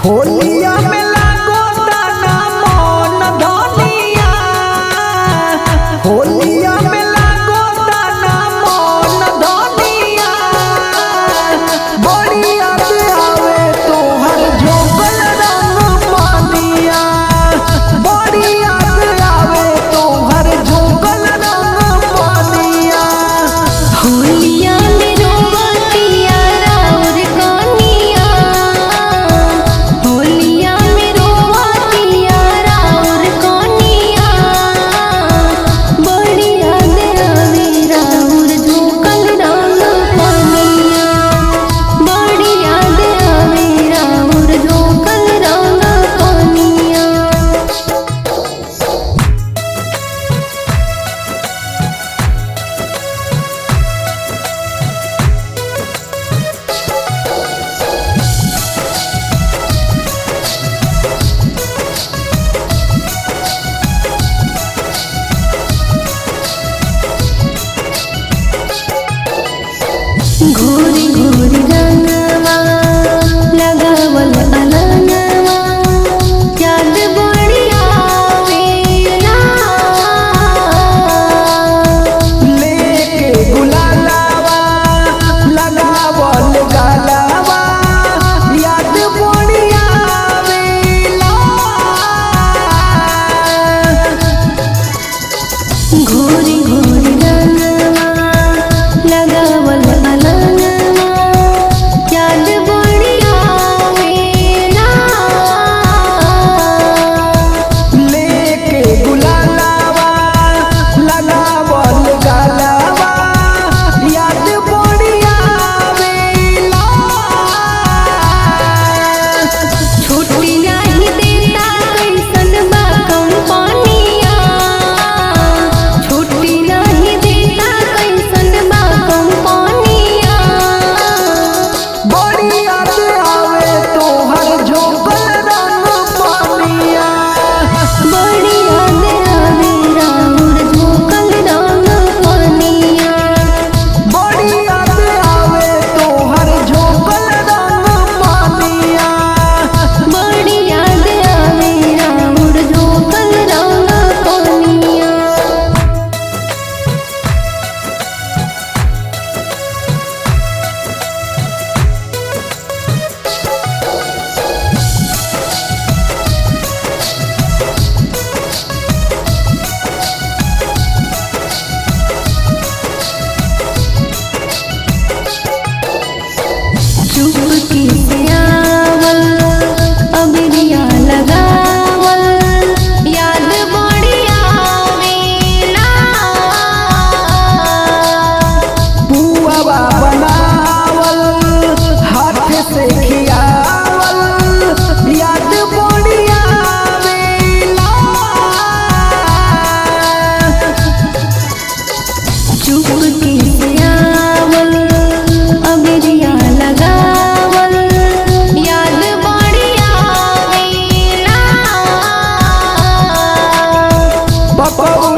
होलिया में लागो दाना मन धनिया, होलिया में लागो दाना मन धनिया, बड़ी याद आवे तोहर झोंकल रंग पानिया, बड़ी याद आवे तोहर झोंकल रंग पानिया। होलिया में रोवतिया राउर कनिया, होलिया में रोवतिया राउर कनिया, बड़ी याद आवे राउर झोंकल रंग पानिया, बड़ी याद आवे राउर झोंकल रंग पानिया। घोरी घोरी रंगवा लगावल अलंगवा, याद बड़ी आवेला, लेके गुलालावा लगावल गालावा, याद बड़ी आवेला। घोरी घोरी रंगवा लगावल अलंगवा, याद बड़ी आवेला, लेके गुलालावा लगावल गालावा, याद बड़ी आवेला। छुट्टी नहीं देता कैसन बा कंपनिया, छुट्टी नहीं देता कैसन बा कंपनिया, बड़ी याद आवे तोहर झोंकल रंग पानिया, बड़ी याद आवे राउर झोंकल रंग पानिया, बड़ी याद आवे तोहर झोंकल रंग पानिया। बड़ी याद आवे राउर झोंकल रंग पानिया। चुपकी से आवल अबिरिया लगावल, याद बड़ी आवेला, पुआवा बनावल हाथ से खियावल, याद बड़ी आवेला। चुपकी से आवल अबिरिया लगावल, याद बड़ी आवेला, पकौड़ा